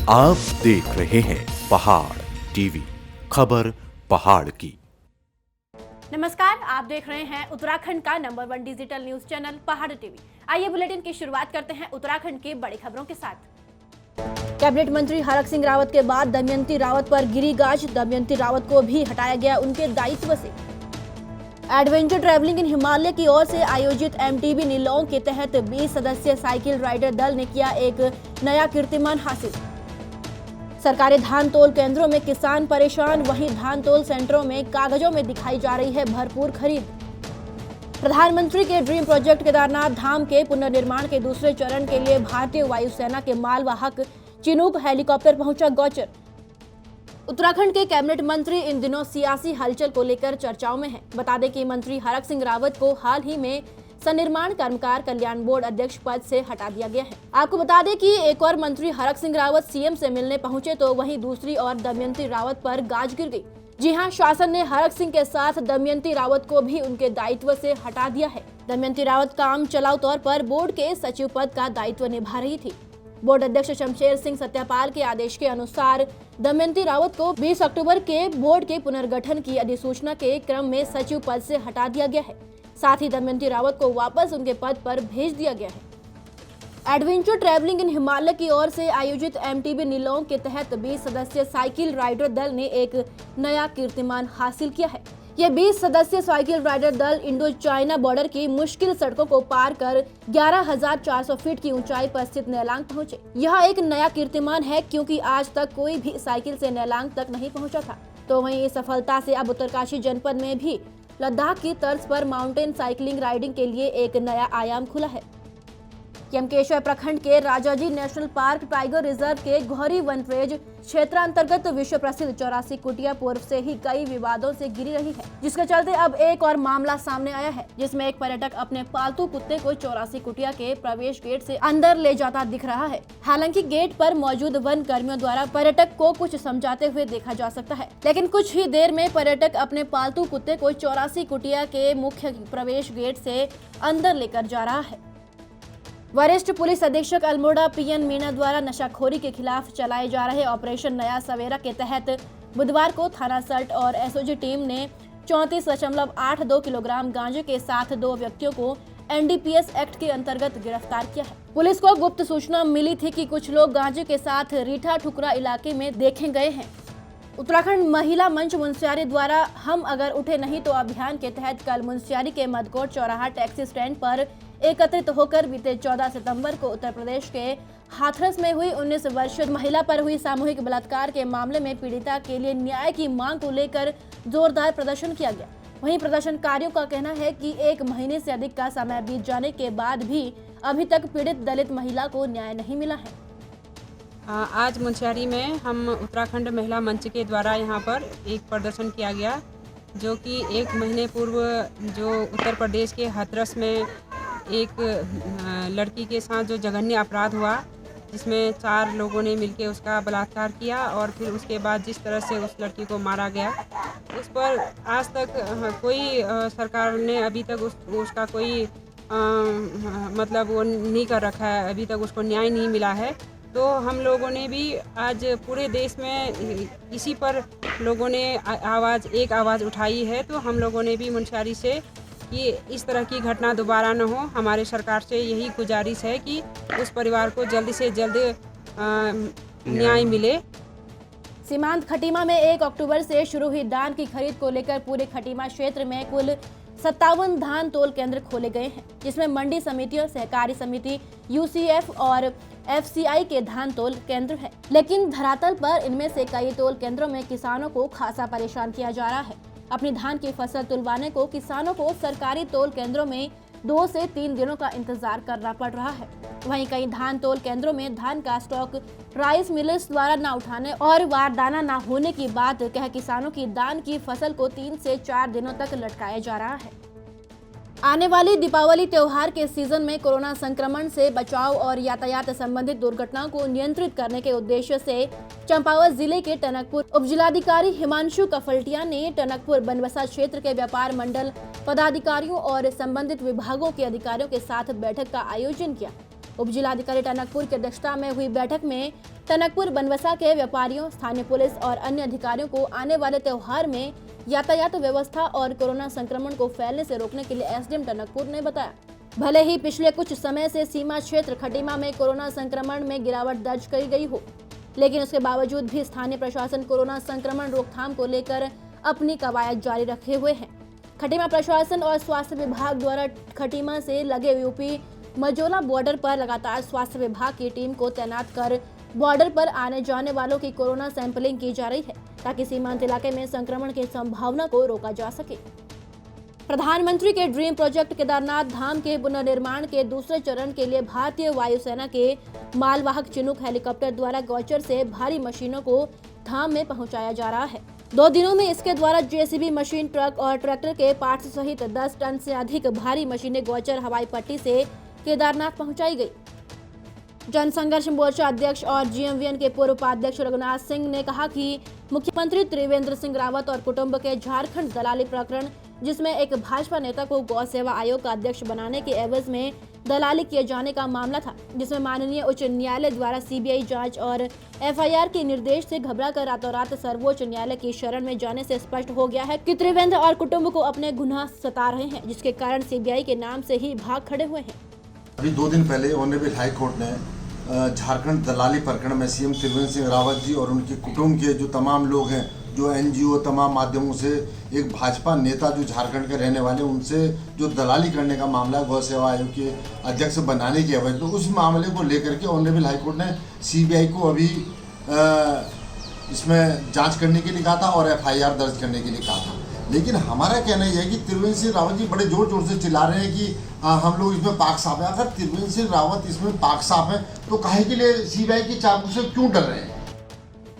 आप देख रहे हैं पहाड़ टीवी, खबर पहाड़ की। नमस्कार, आप देख रहे हैं उत्तराखंड का नंबर 1 डिजिटल न्यूज चैनल पहाड़ टीवी। आइए बुलेटिन की शुरुआत करते हैं उत्तराखंड की बड़ी खबरों के साथ। कैबिनेट मंत्री हरक सिंह रावत के बाद दमयंती रावत पर गिरी गाज। दमयंती रावत को भी हटाया गया उनके दायित्व से। एडवेंचर ट्रैवलिंग इन हिमालय की ओर से आयोजित एमटीबी नीलौंग के तहत 20 सदस्यीय साइकिल राइडर दल ने किया एक नया कीर्तिमान हासिल। सरकारी धान तोल केंद्रों में किसान परेशान, वहीं धान तोल सेंटरों में कागजों में दिखाई जा रही है भरपूर खरीद। प्रधानमंत्री के ड्रीम प्रोजेक्ट केदारनाथ धाम के पुनर्निर्माण के दूसरे चरण के लिए भारतीय वायुसेना के मालवाहक चिनूक हेलीकॉप्टर पहुंचा गौचर। उत्तराखंड के कैबिनेट मंत्री इन दिनों सियासी हलचल को लेकर चर्चाओं में हैं। बता दें कि मंत्री हरक सिंह रावत को हाल ही में सन्निर्माण कर्मकार कल्याण बोर्ड अध्यक्ष पद से हटा दिया गया है। आपको बता दें कि एक और मंत्री हरक सिंह रावत सीएम से मिलने पहुंचे तो वहीं दूसरी ओर दमयंती रावत पर गाज गिर गई। जी हां, शासन ने हरक सिंह के साथ दमयंती रावत को भी उनके दायित्व से हटा दिया है। दमयंती रावत काम चलाऊ तौर पर बोर्ड के सचिव पद का दायित्व निभा रही थी। बोर्ड अध्यक्ष शमशेर सिंह सत्यापाल के आदेश के अनुसार दमयंती रावत को 20 अक्टूबर के बोर्ड के पुनर्गठन की अधिसूचना के क्रम में सचिव पद से हटा दिया गया है। साथ ही दमयंती रावत को वापस उनके पद पर भेज दिया गया है। एडवेंचर ट्रैवलिंग इन हिमालय की ओर से आयोजित एमटीबी नीलौंग के तहत 20 सदस्यीय साइकिल राइडर दल ने एक नया कीर्तिमान हासिल किया है। ये 20 सदस्यीय साइकिल राइडर दल इंडो चाइना बॉर्डर की मुश्किल सड़कों को पार कर 11,400 फीट की ऊंचाई पर स्थित नेलांग पहुंचे। यह एक नया कीर्तिमान है क्योंकि आज तक कोई भी साइकिल से नेलांग तक नहीं पहुंचा था। तो वहीं इस सफलता से अब उत्तरकाशी जनपद में भी लद्दाख की तर्ज पर माउंटेन साइकिलिंग राइडिंग के लिए एक नया आयाम खुला है। यमकेश्वर प्रखंड के Rajaji national park tiger reserve के घोरी वनरेंज क्षेत्र अंतर्गत विश्व प्रसिद्ध 84 कुटिया पूर्व से ही कई विवादों से घिरी रही है, जिसके चलते अब एक और मामला सामने आया है, जिसमें एक पर्यटक अपने पालतू कुत्ते को 84 कुटिया के प्रवेश गेट से अंदर ले जाता दिख रहा है। हालांकि गेट पर मौजूद वन कर्मियों द्वारा पर्यटक को कुछ समझाते हुए देखा जा सकता है, लेकिन कुछ ही देर में पर्यटक अपने पालतू कुत्ते को 84 कुटिया के मुख्य प्रवेश गेट से अंदर लेकर जा रहा है। वरिष्ठ पुलिस अधीक्षक अल्मोड़ा पीएन मीणा द्वारा नशाखोरी के खिलाफ चलाए जा रहे ऑपरेशन नया सवेरा के तहत बुधवार को थाना सल्ट और एसओजी टीम ने 34.82 किलोग्राम गांजे के साथ 2 व्यक्तियों को एनडीपीएस एक्ट के अंतर्गत गिरफ्तार किया है। पुलिस को गुप्त सूचना मिली थी कि कुछ लोग गांजे के साथ रीठा ठुकरा इलाके में देखे गए हैं। उत्तराखंड महिला मंच मुंशियारी द्वारा हम अगर उठे नहीं तो अभियान के तहत कल मुंशियारी के मदकोट चौराहा टैक्सी स्टैंड पर एकत्रित होकर बीते 14 सितंबर को उत्तर प्रदेश के हाथरस में हुई 19 वर्षीय महिला पर हुई सामूहिक बलात्कार के मामले में पीड़िता के लिए न्याय की मांग को लेकर जोरदार प्रदर्शन किया गया। वहीं प्रदर्शनकारियों का कहना है कि 1 महीने से अधिक का समय बीत जाने के बाद भी अभी तक पीड़ित दलित महिला को न्याय नहीं मिला है। आज मुंशियारी में हम उत्तराखंड महिला मंच के द्वारा यहाँ पर एक प्रदर्शन किया गया, जो कि 1 महीने पूर्व जो उत्तर प्रदेश के हाथरस में एक लड़की के साथ जो जघन्य अपराध हुआ, जिसमें 4 लोगों ने मिलकर उसका बलात्कार किया और फिर उसके बाद जिस तरह से उस लड़की को मारा गया, उस पर आज तक कोई सरकार ने अभी तक उसका कोई मतलब वो नहीं कर रखा है, अभी तक उसको न्याय नहीं मिला है। तो हम लोगों ने भी आज पूरे देश में इसी पर लोगों ने एक आवाज़ उठाई है। तो हम लोगों ने भी मुंशियारी से कि इस तरह की घटना दोबारा न हो, हमारे सरकार से यही गुजारिश है कि उस परिवार को जल्द से जल्द न्याय मिले। सीमांत खटीमा में 1 अक्टूबर से शुरू हुई धान की खरीद को लेकर पूरे खटीमा क्षेत्र में कुल 57 धान तोल केंद्र खोले गए हैं, जिसमें मंडी समितियों, सहकारी समिति, यूसीएफ और एफसीआई के धान तोल केंद्र हैं। लेकिन धरातल पर इनमें से कई तोल केंद्रों में किसानों को खासा परेशान किया जा रहा है। अपनी धान की फसल तुलवाने को किसानों को सरकारी तोल केंद्रों में 2 से 3 दिनों का इंतजार करना पड़ रहा है। वहीं कई धान तोल केंद्रों में धान का स्टॉक राइस मिलर्स द्वारा न उठाने और वारदाना न होने की बात कह किसानों की धान की फसल को 3 से 4 दिनों तक लटकाया जा रहा है। आने वाली दीपावली त्योहार के सीजन में कोरोना संक्रमण से बचाव और यातायात संबंधित दुर्घटनाओं को नियंत्रित करने के उद्देश्य से चंपावत जिले के टनकपुर उपजिलाधिकारी हिमांशु कफलटिया ने टनकपुर बनबसा क्षेत्र के व्यापार मंडल पदाधिकारियों और संबंधित विभागों के अधिकारियों के साथ बैठक का आयोजन किया। उप जिलाधिकारी टनकपुर की अध्यक्षता में हुई बैठक में टनकपुर बनवसा के व्यापारियों, स्थानीय पुलिस और अन्य अधिकारियों को आने वाले त्योहार में यातायात व्यवस्था और कोरोना संक्रमण को फैलने से रोकने के लिए एसडीएम टनकपुर ने बताया। भले ही पिछले कुछ समय से सीमा क्षेत्र खटीमा में कोरोना संक्रमण में गिरावट दर्ज की गई हो, लेकिन उसके बावजूद भी स्थानीय प्रशासन कोरोना संक्रमण रोकथाम को लेकर अपनी कवायद जारी रखे हुए है। खटीमा प्रशासन और स्वास्थ्य विभाग द्वारा खटीमा से लगे यूपी मजोला बॉर्डर पर लगातार स्वास्थ्य विभाग की टीम को तैनात कर बॉर्डर पर आने जाने वालों की कोरोना सैंपलिंग की जा रही है, ताकि सीमांत इलाके में संक्रमण की संभावना को रोका जा सके। प्रधानमंत्री के ड्रीम प्रोजेक्ट केदारनाथ धाम के पुनर्निर्माण के दूसरे चरण के लिए भारतीय वायुसेना के मालवाहक चिनूक हेलीकॉप्टर द्वारा गौचर से भारी मशीनों को धाम में पहुंचाया जा रहा है। 2 दिनों में इसके द्वारा जेसीबी मशीन, ट्रक और ट्रैक्टर के पार्ट्स सहित 10 टन से अधिक भारी मशीनें गौचर हवाई पट्टी से केदारनाथ पहुंचाई गई। जनसंघर्ष मोर्चा अध्यक्ष और जीएमवीएन के पूर्व उपाध्यक्ष रघुनाथ सिंह ने कहा कि मुख्यमंत्री त्रिवेंद्र सिंह रावत और कुटुंब के झारखंड दलाली प्रकरण, जिसमें एक भाजपा नेता को गौ सेवा आयोग का अध्यक्ष बनाने के एवज में दलाली किए जाने का मामला था, जिसमें माननीय उच्च न्यायालय द्वारा सीबीआई जांच और एफआईआर के निर्देश से घबराकर रातों रात सर्वोच्च न्यायालय की शरण में जाने से स्पष्ट हो गया है कि त्रिवेंद्र और कुटुंब को अपने गुनाह सता रहे हैं, जिसके कारण सीबीआई के नाम से ही भाग खड़े हुए हैं। अभी 2 दिन पहले ऑनरेबल हाई कोर्ट ने झारखंड दलाली प्रकरण में सीएम त्रिवेंद्र सिंह रावत जी और उनके कुटुंब के जो तमाम लोग हैं, जो एनजीओ तमाम माध्यमों से एक भाजपा नेता जो झारखंड के रहने वाले, उनसे जो दलाली करने का मामला है गौ सेवा आयोग के अध्यक्ष बनाने की एवज, तो उस मामले को लेकर के ऑनरेबल हाई कोर्ट ने सीबीआई को अभी इसमें जांच करने के लिए कहा था और एफआईआर दर्ज करने के लिए कहा था। लेकिन हमारा कहना यह है कि त्रिवेंद्र सिंह रावत जी बड़े जोर जोर से चिल्ला रहे हैं कि हम लोग इसमें पाक साफ है। अगर त्रिवेंद्र सिंह रावत इसमें पाक साफ है तो काहे के लिए सीबीआई की चाबुक से क्यों डर रहे हैं?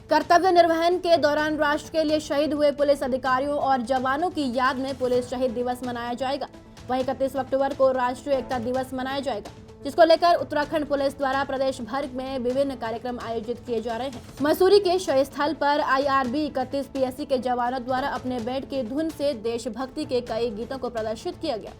कर्तव्य निर्वहन के दौरान राष्ट्र के लिए शहीद हुए पुलिस अधिकारियों और जवानों की याद में पुलिस शहीद दिवस मनाया जाएगा। वहीं 31 अक्टूबर को राष्ट्रीय एकता दिवस मनाया जाएगा, जिसको लेकर उत्तराखंड पुलिस द्वारा प्रदेश भर में विभिन्न कार्यक्रम आयोजित किए जा रहे हैं। मसूरी के शहीद स्थल पर आईआरबी 31 पीएससी के जवानों द्वारा अपने बैंड की धुन से देशभक्ति के कई गीतों को प्रदर्शित किया गया।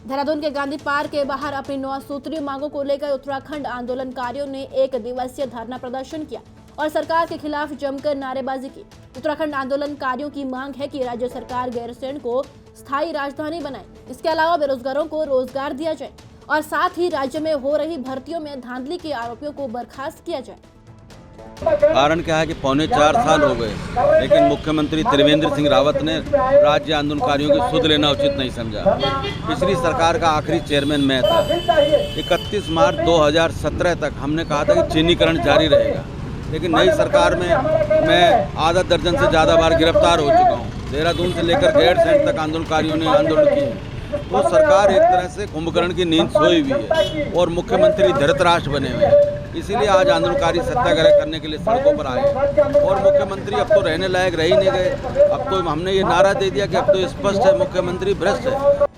देहरादून के गांधी पार्क के बाहर अपनी 9 सूत्रीय मांगों को लेकर उत्तराखंड आंदोलनकारियों ने 1 दिवसीय धरना प्रदर्शन किया और सरकार के खिलाफ जमकर नारेबाजी की। उत्तराखंड आंदोलनकारियों की मांग है कि राज्य सरकार गैरसैंण को स्थायी राजधानी बनाए, इसके अलावा बेरोजगारों को रोजगार दिया जाए और साथ ही राज्य में हो रही भर्तियों में धांधली के आरोपियों को बर्खास्त किया जाए। कारण क्या है कि 4.25 साल हो गए, लेकिन मुख्यमंत्री त्रिवेंद्र सिंह रावत ने राज्य आंदोलनकारियों की सुध लेना उचित नहीं समझा। पिछली सरकार का आखिरी चेयरमैन मैं था। 31 मार्च 2017 तक हमने कहा था कि चिन्हीकरण जारी रहेगा, लेकिन नई सरकार में मैं आधा दर्जन से ज़्यादा बार गिरफ्तार हो चुका हूँ। देहरादून से लेकर गैरसैंण तक आंदोलनकारियों ने आंदोलन किए। तो सरकार एक तरह से कुंभकर्ण की नींद सोई हुई है और मुख्यमंत्री धृतराष्ट्र बने हुए हैं। इसीलिए आज आंदोलनकारी सत्याग्रह करने के लिए सड़कों पर आए और मुख्यमंत्री अब तो रहने लायक रह ही नहीं गए। अब तो हमने ये नारा दे दिया कि अब तो स्पष्ट है मुख्यमंत्री भ्रष्ट है।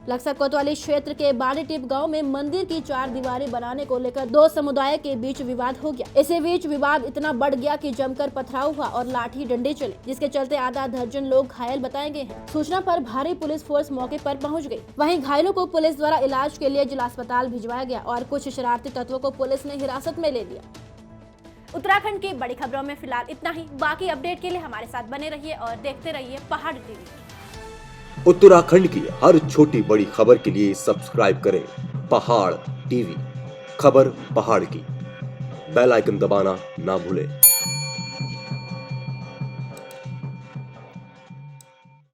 लक्सर कोतवाली क्षेत्र के बाड़ीटिप गांव में मंदिर की 4 दीवारें बनाने को लेकर 2 समुदाय के बीच विवाद हो गया। इसी बीच विवाद इतना बढ़ गया कि जमकर पथराव हुआ और लाठी डंडे चले, जिसके चलते आधा दर्जन लोग घायल बताए गए हैं। सूचना पर भारी पुलिस फोर्स मौके पर पहुंच गई। वहीं घायलों को पुलिस द्वारा इलाज के लिए जिला अस्पताल भिजवाया गया और कुछ शरारती तत्वों को पुलिस ने हिरासत में ले लिया। उत्तराखंड की बड़ी खबरों में फिलहाल इतना ही। बाकी अपडेट के लिए हमारे साथ बने रहिए और देखते रहिए पहाड़ टीवी। उत्तराखंड की हर छोटी बड़ी खबर के लिए सब्सक्राइब करें पहाड़ टीवी। खबर पहाड़ की, बेल आइकन दबाना ना भूलें।